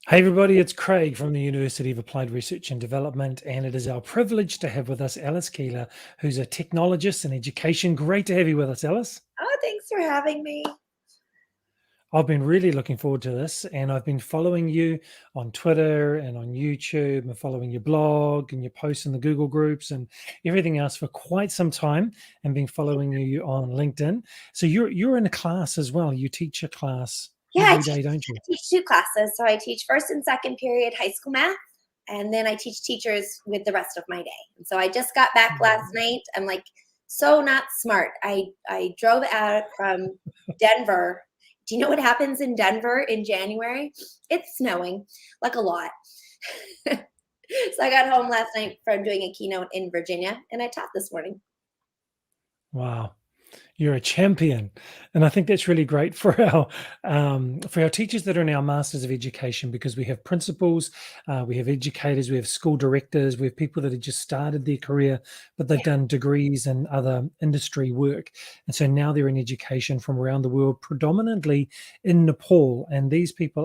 Hey everybody, it's Craig from the University of Applied Research and Development, and it is our privilege to have with us Alice Keeler, who's a technologist in education. Great to have you with us, Alice. Oh, thanks for having me. I've been really looking forward to this, and I've been following you on Twitter and on YouTube, and following your blog and your posts in the Google groups and everything else for quite some time, and been following you on LinkedIn. So you're in a class as well. You teach a class Yeah, every day, don't you? I teach two classes. So I teach first and second period high school math, and then I teach teachers with the rest of my day. And so I just got back last night. I'm like so not smart. I drove out from Denver. Do you know what happens in Denver in January? It's snowing, like a lot. So I got home last night from doing a keynote in Virginia, and I taught this morning. Wow. You're a champion, and I think that's really great for our teachers that are in our Masters of Education, because we have principals, we have educators, we have school directors, we have people that have just started their career, but they've done degrees and other industry work, and so now they're in education from around the world, predominantly in Nepal, and these people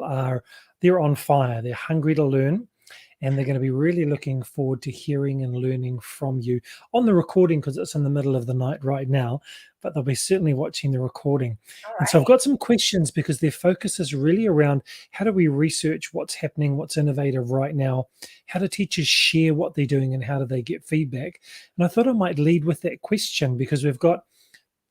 they're on fire, they're hungry to learn. And they're going to be really looking forward to hearing and learning from you on the recording, because it's in the middle of the night right now, but they'll be certainly watching the recording. All And so I've right. got some questions, because their focus is really around how do we research what's happening, what's innovative right now, how do teachers share what they're doing, and how do they get feedback? And I thought I might lead with that question, because we've got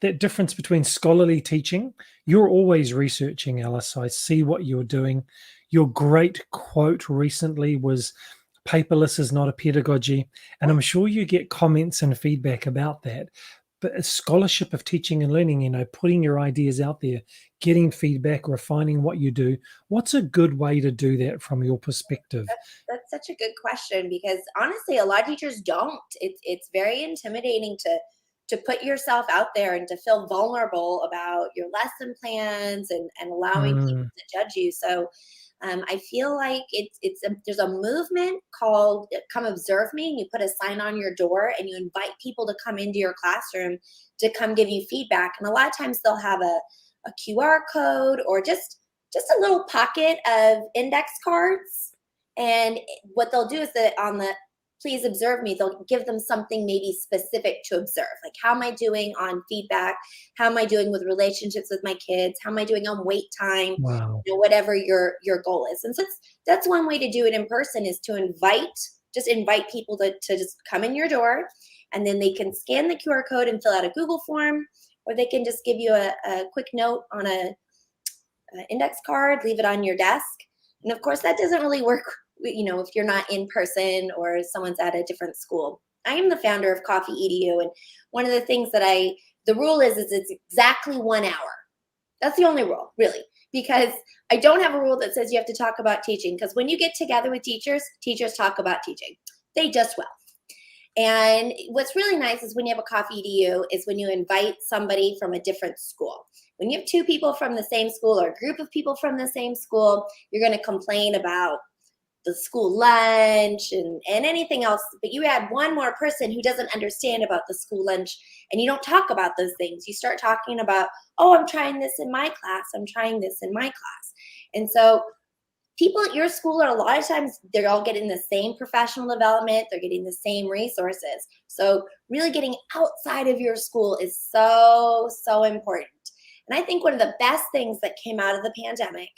that difference between scholarly teaching. You're always researching, Alice. I see what you're doing. Your great quote recently was, paperless is not a pedagogy. And I'm sure you get comments and feedback about that. But a scholarship of teaching and learning, putting your ideas out there, getting feedback, refining what you do. What's a good way to do that from your perspective? That's such a good question because honestly, a lot of teachers don't. It's very intimidating to put yourself out there and to feel vulnerable about your lesson plans and allowing people Mm, to judge you. So I feel like there's a movement called "Come Observe Me," and you put a sign on your door and you invite people to come into your classroom to come give you feedback. And a lot of times they'll have a QR code or just a little pocket of index cards. And what they'll do is that on the please observe me, they'll give them something maybe specific to observe. Like, how am I doing on feedback? How am I doing with relationships with my kids? How am I doing on wait time? wow. Whatever your goal is. And so that's one way to do it in person, is to invite people to just come in your door, and then they can scan the QR code and fill out a Google form, or they can just give you a quick note on a index card, leave it on your desk. And of course, that doesn't really work, if you're not in person or someone's at a different school. I am the founder of Coffee EDU, and one of the things the rule is it's exactly 1 hour. That's the only rule, really, because I don't have a rule that says you have to talk about teaching. Because when you get together with teachers, teachers talk about teaching. They just will. And what's really nice is when you have a coffee EDU is when you invite somebody from a different school. When you have two people from the same school or a group of people from the same school, you're going to complain about the school lunch and anything else. But you add one more person who doesn't understand about the school lunch, and you don't talk about those things. You start talking about, oh, I'm trying this in my class. I'm trying this in my class. And so people at your school are a lot of times they're all getting the same professional development, they're getting the same resources. So really getting outside of your school is so important. And I think one of the best things that came out of the pandemic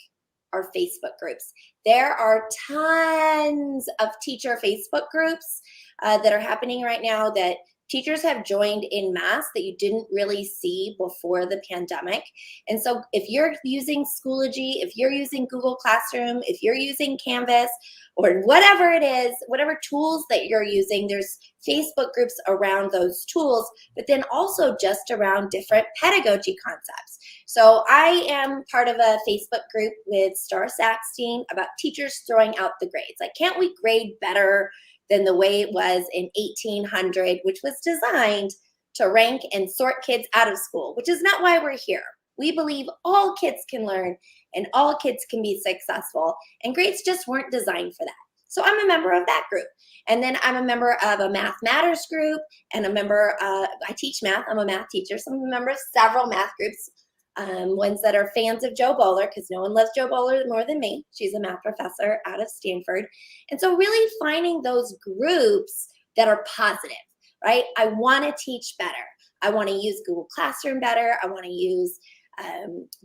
are Facebook groups. There are tons of teacher Facebook groups that are happening right now that teachers have joined in mass that you didn't really see before the pandemic. And so if you're using Schoology, if you're using Google Classroom, if you're using Canvas, or whatever it is, whatever tools that you're using, there's Facebook groups around those tools, but then also just around different pedagogy concepts. So I am part of a Facebook group with Star Saxton about teachers throwing out the grades. Like, can't we grade better than the way it was in 1800, which was designed to rank and sort kids out of school, which is not why we're here. We believe all kids can learn and all kids can be successful, and grades just weren't designed for that. So I'm a member of that group. And then I'm a member of a Math Matters group and I teach math. I'm a math teacher. So I'm a member of several math groups. ones that are fans of Joe Bowler, because no one loves Joe Bowler more than me. She's a math professor out of Stanford. And so really finding those groups that are positive, right? I want to teach better. I want to use Google Classroom better. I want to use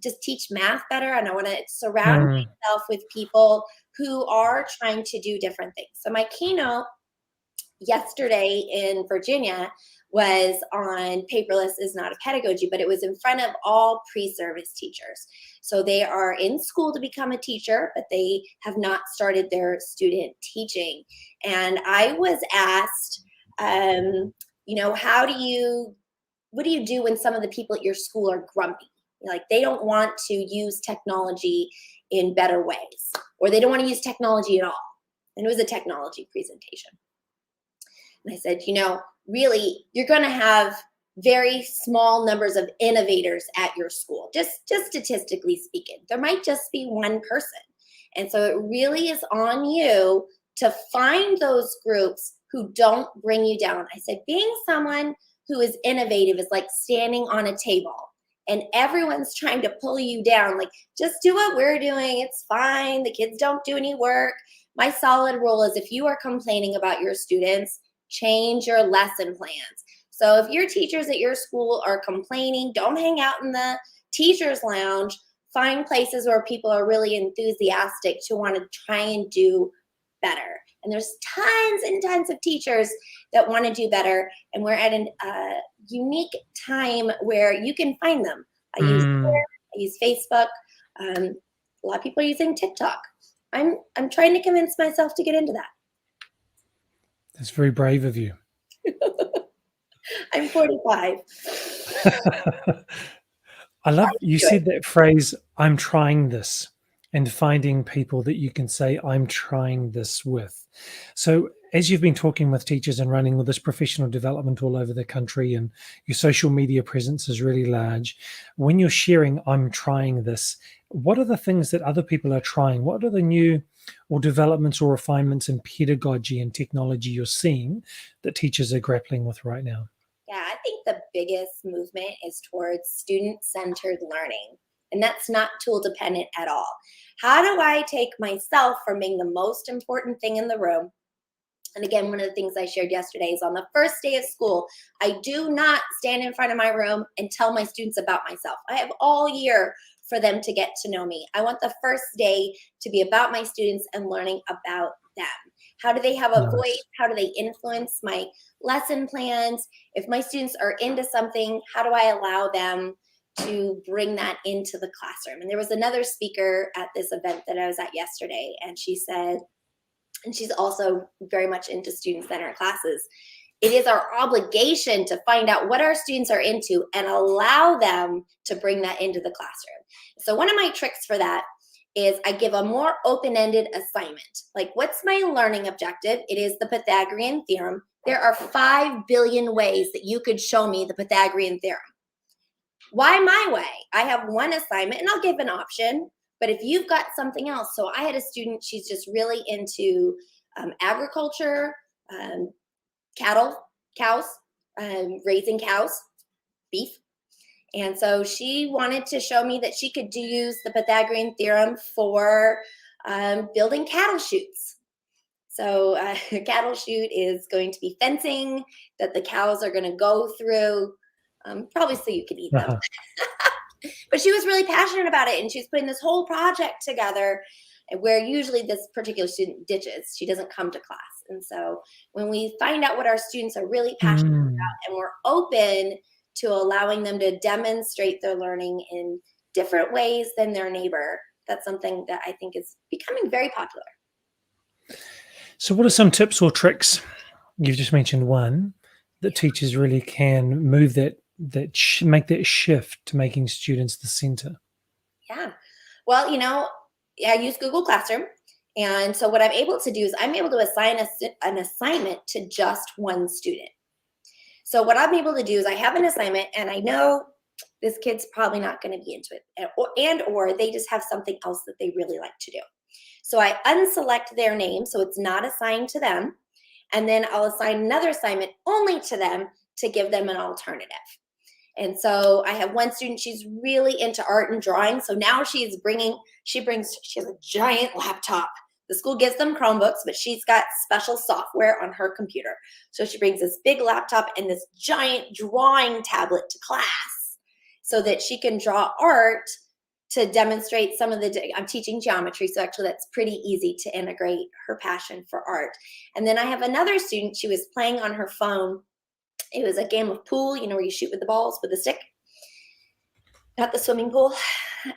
just teach math better. And I want to surround myself with people who are trying to do different things. So my keynote yesterday in Virginia was on paperless is not a pedagogy, but it was in front of all pre-service teachers. So they are in school to become a teacher, but they have not started their student teaching. And I was asked, what do you do when some of the people at your school are grumpy? Like they don't want to use technology in better ways, or they don't want to use technology at all. And it was a technology presentation. And I said, really, you're going to have very small numbers of innovators at your school, just statistically speaking. There might just be one person. And so it really is on you to find those groups who don't bring you down. I said, being someone who is innovative is like standing on a table and everyone's trying to pull you down. Like, just do what we're doing. It's fine. The kids don't do any work. My solid rule is if you are complaining about your students, change your lesson plans. So if your teachers at your school are complaining, don't hang out in the teacher's lounge. Find places where people are really enthusiastic to want to try and do better. And there's tons and tons of teachers that want to do better. And we're at a unique time where you can find them. I use Twitter, I use Facebook. A lot of people are using TikTok. I'm trying to convince myself to get into that. That's very brave of you. I'm 45. I love you said that phrase, I'm trying this, and finding people that you can say, I'm trying this with. So as you've been talking with teachers and running all this professional development all over the country, and your social media presence is really large, when you're sharing, I'm trying this, what are the things that other people are trying? What are the new or developments or refinements in pedagogy and technology you're seeing that teachers are grappling with right now? Yeah, I think the biggest movement is towards student-centered learning. And that's not tool dependent at all. How do I take myself from being the most important thing in the room? And again, one of the things I shared yesterday is on the first day of school, I do not stand in front of my room and tell my students about myself. I have all year for them to get to know me. I want the first day to be about my students and learning about them. How do they have a voice? How do they influence my lesson plans? If my students are into something, how do I allow them to bring that into the classroom? And there was another speaker at this event that I was at yesterday, and she said, and she's also very much into student-centered classes, it is our obligation to find out what our students are into and allow them to bring that into the classroom. So one of my tricks for that is I give a more open-ended assignment. Like, what's my learning objective? It is the Pythagorean theorem. There are 5 billion ways that you could show me the Pythagorean theorem. Why my way? I have one assignment, and I'll give an option, but if you've got something else. So I had a student, she's just really into agriculture, cows, raising cows, beef. And so she wanted to show me that she could use the Pythagorean theorem for building cattle chutes. So a cattle chute is going to be fencing that the cows are going to go through, probably so you can eat them. But she was really passionate about it, and she was putting this whole project together where usually this particular student ditches. She doesn't come to class. And so when we find out what our students are really passionate about, and we're open to allowing them to demonstrate their learning in different ways than their neighbor, that's something that I think is becoming very popular. So what are some tips or tricks? You've just mentioned one that teachers really can move make that shift to making students the center. Yeah. Well, I use Google Classroom. And so what I'm able to do is I'm able to assign an assignment to just one student. So what I'm able to do is I have an assignment, and I know this kid's probably not going to be into it, or they just have something else that they really like to do. So I unselect their name, so it's not assigned to them. And then I'll assign another assignment only to them to give them an alternative. And so I have one student, she's really into art and drawing. So now she has a giant laptop. The school gives them Chromebooks, but she's got special software on her computer. So she brings this big laptop and this giant drawing tablet to class so that she can draw art to demonstrate some of I'm teaching geometry, so actually that's pretty easy to integrate her passion for art. And then I have another student, she was playing on her phone. It was a game of pool, where you shoot with the balls with a stick, not the swimming pool.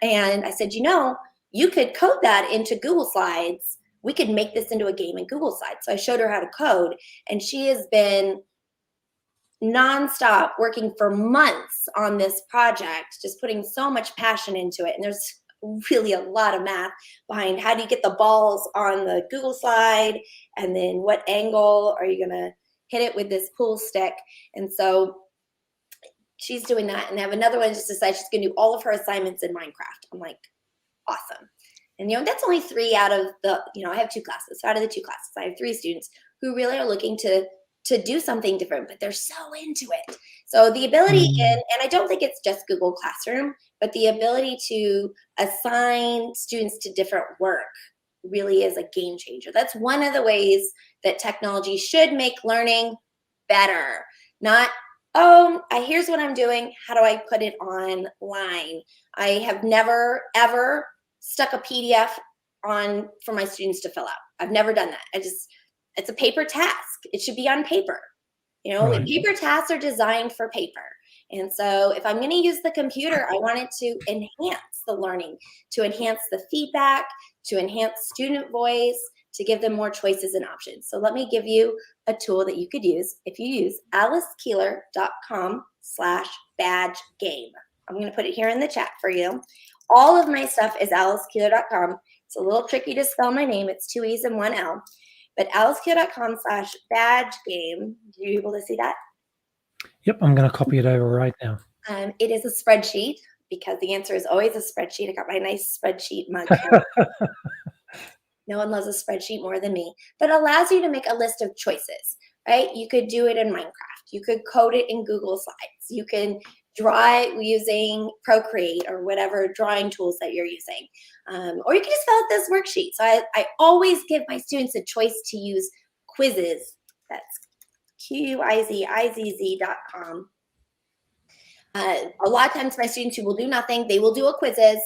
And I said, you could code that into Google Slides. We could make this into a game in Google Slides. So I showed her how to code, and she has been nonstop working for months on this project, just putting so much passion into it. And there's really a lot of math behind how do you get the balls on the Google slide, and then what angle are you going to hit it with this pool stick. And so she's doing that. And I have another one just decided she's going to do all of her assignments in Minecraft. I'm like, awesome. And that's only 3 out of the, I have 2 classes. So out of the 2 classes, I have 3 students who really are looking to do something different, but they're so into it. So the ability and I don't think it's just Google Classroom, but the ability to assign students to different work really is a game changer. That's one of the ways that technology should make learning better. Not, here's what I'm doing. How do I put it online? I have never, ever stuck a PDF on for my students to fill out. I've never done that. It's a paper task. It should be on paper. Right. Paper tasks are designed for paper. And so if I'm going to use the computer, I want it to enhance the learning, to enhance the feedback, to enhance student voice, to give them more choices and options. So let me give you a tool that you could use if you use alicekeeler.com/badgegame. I'm going to put it here in the chat for you. All of my stuff is alicekeeler.com. It's a little tricky to spell my name. It's 2 E's and 1 L. But alicekeeler.com/badgegame. Are you able to see that? Yep, I'm going to copy it over right now. It is a spreadsheet, because the answer is always a spreadsheet. I got my nice spreadsheet mug. No one loves a spreadsheet more than me. But it allows you to make a list of choices, right? You could do it in Minecraft. You could code it in Google Slides. You can draw it using Procreate or whatever drawing tools that you're using. Or you can just fill out this worksheet. So I always give my students a choice to use quizzes. That's quizizz.com. A lot of times my students who will do nothing, they will do a quizzes.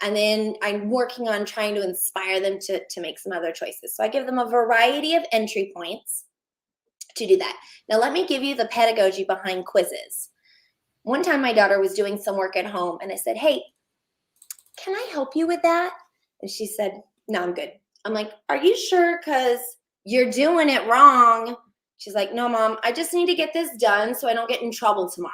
And then I'm working on trying to inspire them to make some other choices. So I give them a variety of entry points to do that. Now let me give you the pedagogy behind quizzes. One time my daughter was doing some work at home, and I said, hey, can I help you with that? And she said, no, I'm good. I'm like, are you sure? Because you're doing it wrong. She's like, no, Mom, I just need to get this done so I don't get in trouble tomorrow.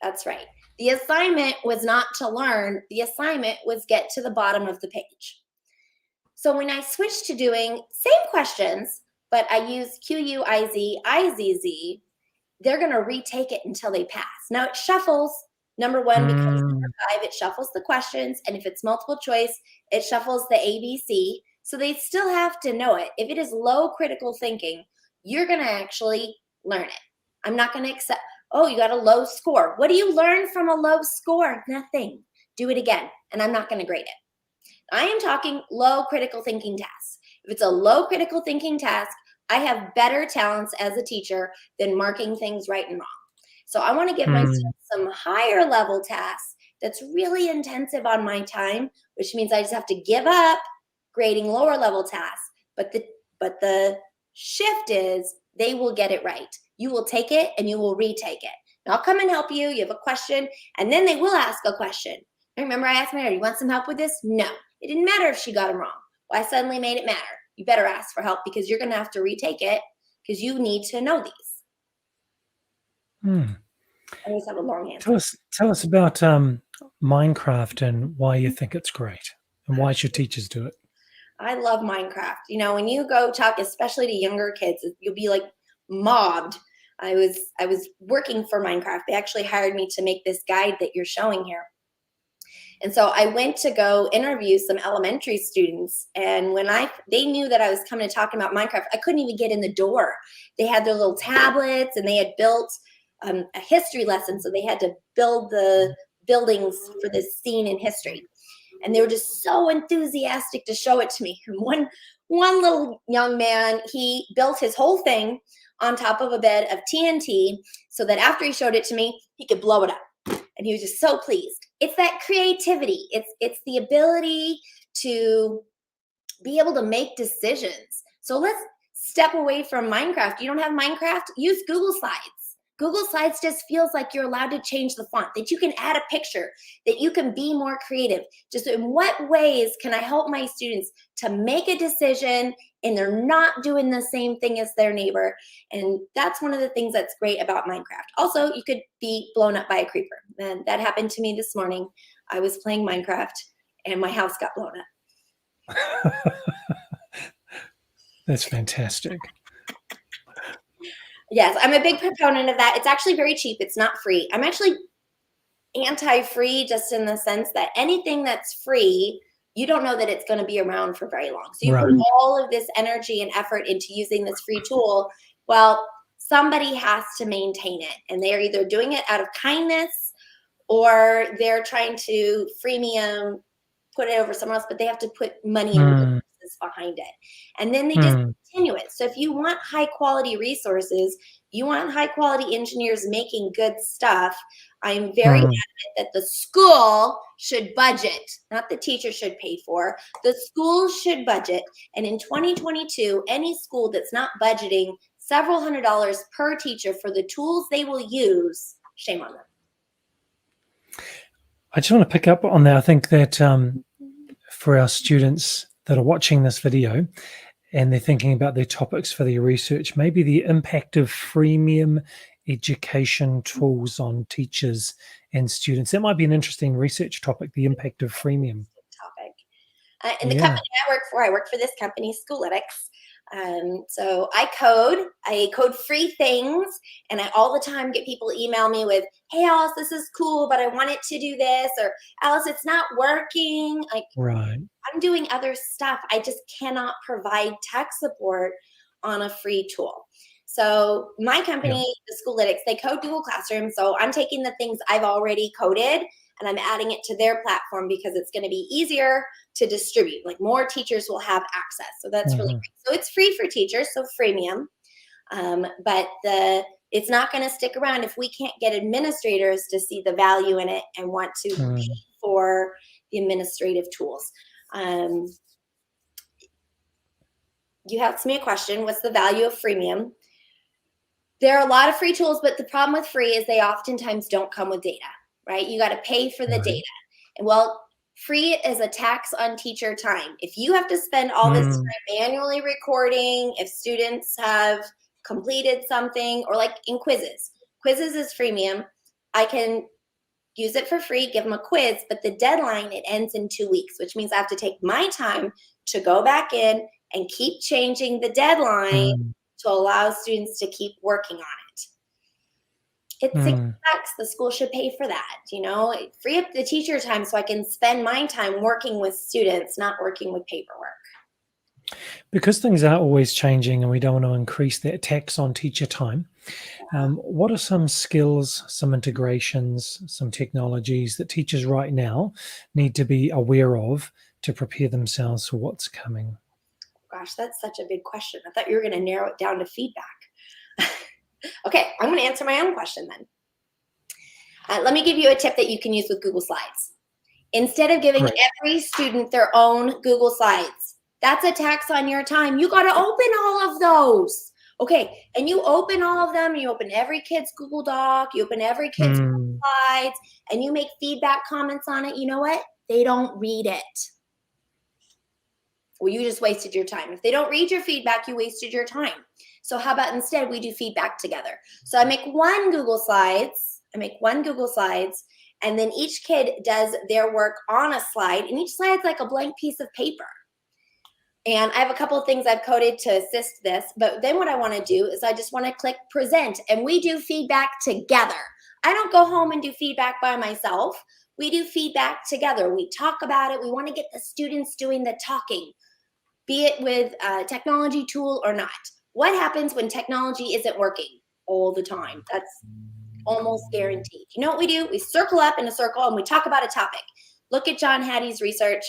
That's right. The assignment was not to learn. The assignment was get to the bottom of the page. So when I switched to doing same questions, but I use QUIZIZZ, they're going to retake it until they pass. Now it shuffles. Number 1 becomes number 5. It shuffles the questions. And if it's multiple choice, it shuffles the ABC. So they still have to know it. If it is low critical thinking, you're going to actually learn it. I'm not going to accept, oh, you got a low score. What do you learn from a low score? Nothing. Do it again. And I'm not going to grade it. I am talking low critical thinking tasks. If it's a low critical thinking task, I have better talents as a teacher than marking things right and wrong. So I want to give my students some higher level tasks that's really intensive on my time, which means I just have to give up grading lower level tasks. But the shift is they will get it right. You will take it and you will retake it. And I'll come and help you. You have a question, and then they will ask a question. And remember, I asked Mary, you want some help with this? No. It didn't matter if she got them wrong. Well, I suddenly made it matter. You better ask for help, because you're going to have to retake it, because you need to know these. I always have a long answer. Tell us about Minecraft and why you think it's great, and why should teachers do it? I love Minecraft. When you go talk, especially to younger kids, you'll be like mobbed. I was working for Minecraft. They actually hired me to make this guide that you're showing here. And so I went to go interview some elementary students. And when they knew that I was coming to talk about Minecraft, I couldn't even get in the door. They had their little tablets, and they had built a history lesson. So they had to build the buildings for this scene in history. And they were just so enthusiastic to show it to me. And one little young man, he built his whole thing on top of a bed of TNT so that after he showed it to me, he could blow it up. And he was just so pleased. It's that creativity. It's the ability to be able to make decisions. So let's step away from Minecraft. You don't have Minecraft? Use Google Slides. Google Slides just feels like you're allowed to change the font, that you can add a picture, that you can be more creative. Just in what ways can I help my students to make a decision and they're not doing the same thing as their neighbor? And that's one of the things that's great about Minecraft. Also, you could be blown up by a creeper. And that happened to me this morning. I was playing Minecraft and my house got blown up. That's fantastic. Yes, I'm a big proponent of that. It's actually very cheap. It's not free. I'm actually anti-free just in the sense that anything that's free, you don't know that it's going to be around for very long. So you put all of this energy and effort into using this free tool. Well, somebody has to maintain it. And they're either doing it out of kindness or they're trying to freemium, put it over somewhere else, but they have to put money and resources behind it. And then they just continue it. So if you want high quality resources, you want high quality engineers making good stuff, I'm very adamant that the school should budget, not the teacher should pay for. The school should budget. And in 2022, any school that's not budgeting several $100s per teacher for the tools they will use, shame on them. I just want to pick up on that. I think that for our students that are watching this video and they're thinking about their topics for their research, maybe the impact of freemium education tools on teachers and students. That might be an interesting research topic, the impact of freemium. In the company I work for this company, Schoolytics. So I code free things, and I all the time get people email me with, hey, Alice, this is cool, but I want it to do this, or Alice, it's not working. Like, I'm doing other stuff. I just cannot provide tech support on a free tool. So my company, the Schoolytics, they code Google Classroom. So I'm taking the things I've already coded and I'm adding it to their platform because it's going to be easier to distribute. Like more teachers will have access. So that's really great. So it's free for teachers, so freemium. But it's not going to stick around if we can't get administrators to see the value in it and want to pay for the administrative tools. You asked me a question, what's the value of freemium? There are a lot of free tools, but the problem with free is they oftentimes don't come with data, right? You got to pay for the data. And well, free is a tax on teacher time. If you have to spend all this time manually recording, if students have completed something, or like in quizzes is freemium. I can use it for free, give them a quiz, but the deadline, it ends in 2 weeks, which means I have to take my time to go back in and keep changing the deadline to allow students to keep working on it. It's $6. The school should pay for that, you know, free up the teacher time so I can spend my time working with students, not working with paperwork. Because things are always changing and we don't want to increase that tax on teacher time, what are some skills, some integrations, some technologies that teachers right now need to be aware of to prepare themselves for what's coming? Gosh, that's such a big question. I thought you were going to narrow it down to feedback. Okay, I'm going to answer my own question then. Let me give you a tip that you can use with Google Slides. Instead of giving every student their own Google Slides, that's a tax on your time. You got to open all of those. Okay, and you open all of them, you open every kid's Google Doc, you open every kid's Google Slides, and you make feedback comments on it. You know what? They don't read it. Well, you just wasted your time. If they don't read your feedback, you wasted your time. So how about instead we do feedback together? So I make one Google Slides, and then each kid does their work on a slide, and each slide's like a blank piece of paper. And I have a couple of things I've coded to assist this, but then what I want to do is I just want to click present, and we do feedback together. I don't go home and do feedback by myself. We do feedback together. We talk about it. We want to get the students doing the talking, be it with a technology tool or not. What happens when technology isn't working all the time? almost guaranteed. You know what we do? We circle up in a circle and we talk about a topic. Look at John Hattie's research.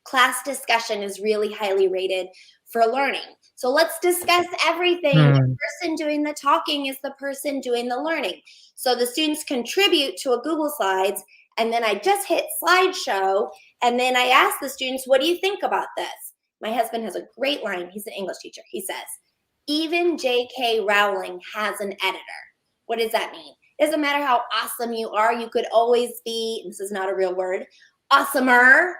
Class discussion is really highly rated for learning. So let's discuss everything. The person doing the talking is the person doing the learning. So the students contribute to a Google Slides, and then I just hit slideshow, and then I ask the students, what do you think about this? My husband has a great line. He's an English teacher. He says, even J.K. Rowling has an editor. What does that mean? It doesn't matter how awesome you are. You could always be, this is not a real word, awesomer.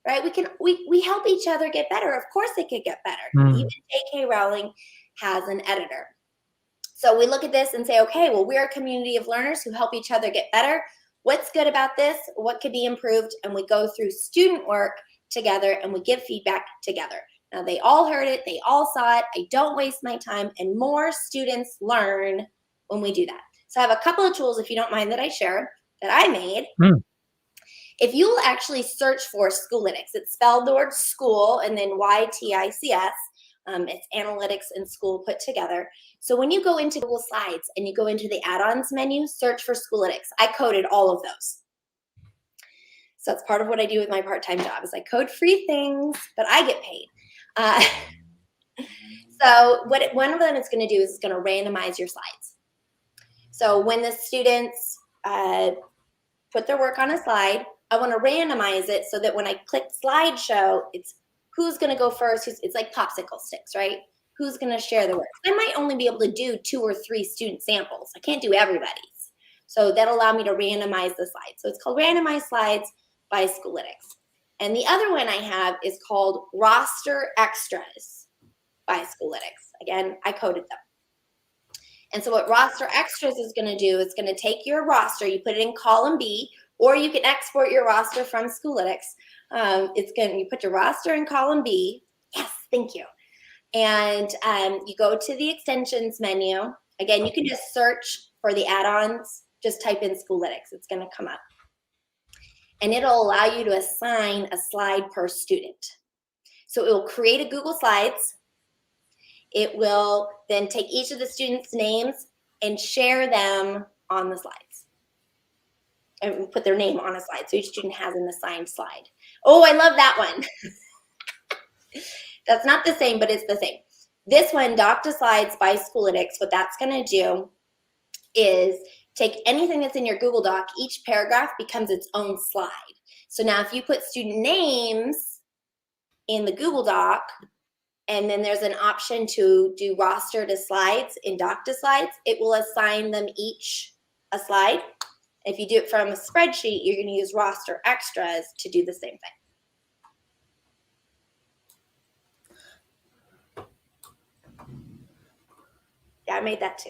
Right? We help each other get better. Of course it could get better. Even J.K. Rowling has an editor. So we look at this and say, okay, well, we're a community of learners who help each other get better. What's good about this? What could be improved? And we go through student work together and we give feedback together. Now they all heard it. They all saw it. I don't waste my time, and more students learn when we do that. So I have a couple of tools, if you don't mind, that I share that I made. If you'll actually search for Schoolytics, it's spelled the word school and then YTICS. It's analytics and school put together. So when you go into Google Slides and you go into the add-ons menu, search for Schoolytics. I coded all of those. So that's part of what I do with my part-time job is I code free things, but I get paid. So what one of them is going to do is it's going to randomize your slides. So when the students put their work on a slide, I want to randomize it so that when I click slideshow, it's who's going to go first. It's like popsicle sticks, right? Who's going to share the work? I might only be able to do 2 or 3 student samples. I can't do everybody's. So that'll allow me to randomize the slides. So it's called Randomized Slides by Schoolytics. And the other one I have is called Roster Extras by Schoolytics. Again, I coded them. And so what Roster Extras is going to do is going to take your roster, you put it in column B, or you can export your roster from Schoolytics. You put your roster in column B. Yes, thank you. And you go to the extensions menu. Again, you can just search for the add-ons. Just type in Schoolytics. It's going to come up. And it'll allow you to assign a slide per student. So it will create a Google Slides. It will then take each of the students' names and share them on the slides. And put their name on a slide. So each student has an assigned slide. Oh, I love that one. That's not the same, but it's the same. This one, Doc to Slides by Schoolytics, what that's going to do is take anything that's in your Google Doc, each paragraph becomes its own slide. So now if you put student names in the Google Doc, and then there's an option to do roster to slides in Doc to Slides, it will assign them each a slide. If you do it from a spreadsheet, you're going to use roster extras to do the same thing. Yeah, I made that too.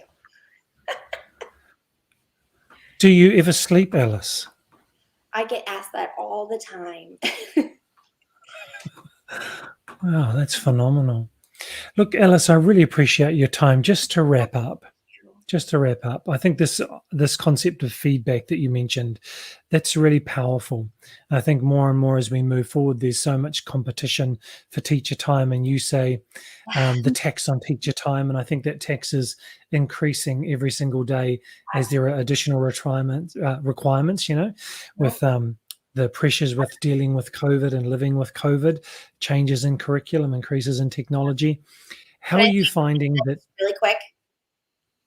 Do you ever sleep, Alice? I get asked that all the time. Wow, that's phenomenal. Look, Alice, I really appreciate your time. Just to wrap up, I think this concept of feedback that you mentioned, that's really powerful. I think more and more as we move forward, there's so much competition for teacher time, and you say the tax on teacher time, and I think that tax is increasing every single day as there are additional requirements, with the pressures with dealing with COVID and living with COVID, changes in curriculum, increases in technology. How are you finding that? Really quick.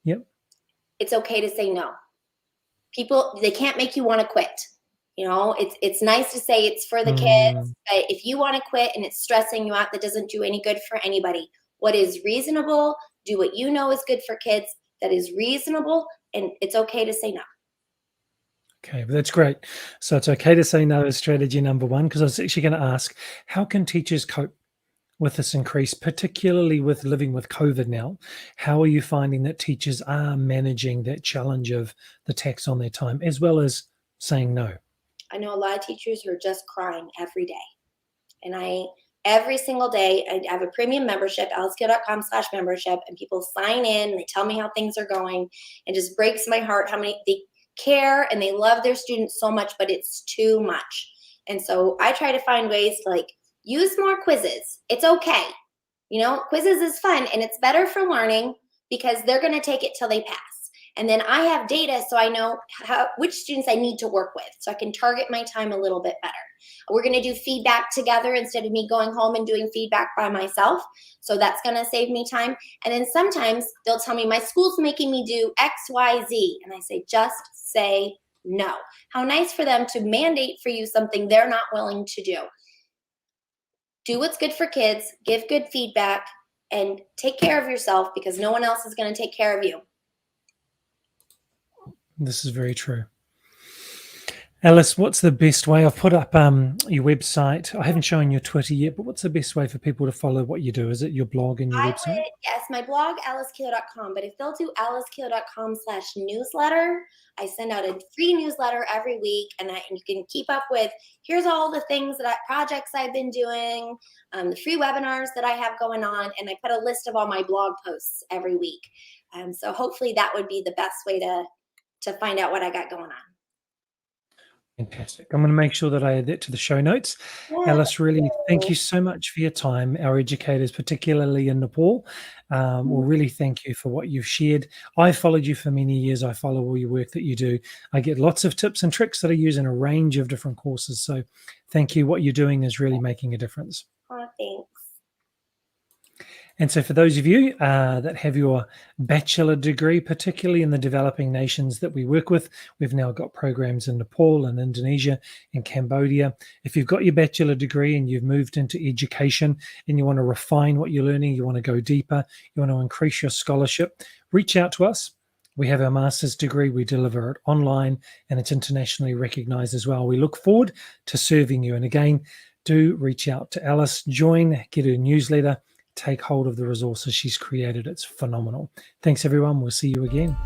Yep. It's okay to say no. People, they can't make you want to quit. It's nice to say it's for the kids, but if you want to quit and it's stressing you out, that doesn't do any good for anybody. What is reasonable, do what you know is good for kids, that is reasonable, and it's okay to say no. Okay, well, that's great. So it's okay to say no is strategy number 1, because I was actually going to ask, how can teachers cope with this increase, particularly with living with COVID now? How are you finding that teachers are managing that challenge of the tax on their time, as well as saying no? I know a lot of teachers who are just crying every day. And every single day, I have a premium membership, alicekeel.com/membership, and people sign in and they tell me how things are going. It just breaks my heart how many they care and they love their students so much, but it's too much. And so I try to find ways to use more quizzes. It's okay. Quizzes is fun and it's better for learning because they're going to take it till they pass. And then I have data so I know which students I need to work with, so I can target my time a little bit better. We're going to do feedback together instead of me going home and doing feedback by myself. So that's going to save me time. And then sometimes they'll tell me, my school's making me do X, Y, Z. And I say, just say no. How nice for them to mandate for you something they're not willing to do. Do what's good for kids, give good feedback, and take care of yourself, because no one else is going to take care of you. This is very true. Alice, what's the best way? I've put up your website. I haven't shown your Twitter yet, but what's the best way for people to follow what you do? Is it your blog and your website? Yes, my blog, alicekeeler.com. But if they'll do alicekeeler.com/newsletter, I send out a free newsletter every week, and you can keep up with, here's all the things projects I've been doing, the free webinars that I have going on, and I put a list of all my blog posts every week. So hopefully that would be the best way to find out what I got going on. Fantastic. I'm going to make sure that I add that to the show notes. Yeah. Alice, really, thank you so much for your time. Our educators, particularly in Nepal, will really thank you for what you've shared. I followed you for many years. I follow all your work that you do. I get lots of tips and tricks that I use in a range of different courses. So thank you. What you're doing is really making a difference. Oh, thanks. And so for those of you that have your bachelor degree, particularly in the developing nations that we work with, we've now got programs in Nepal and Indonesia and Cambodia. If you've got your bachelor degree and you've moved into education and you want to refine what you're learning, you want to go deeper, you want to increase your scholarship, reach out to us. We have our master's degree. We deliver it online and it's internationally recognized as well. We look forward to serving you. And again, do reach out to Alice, join, get her newsletter, take hold of the resources she's created. It's phenomenal. Thanks, everyone. We'll see you again.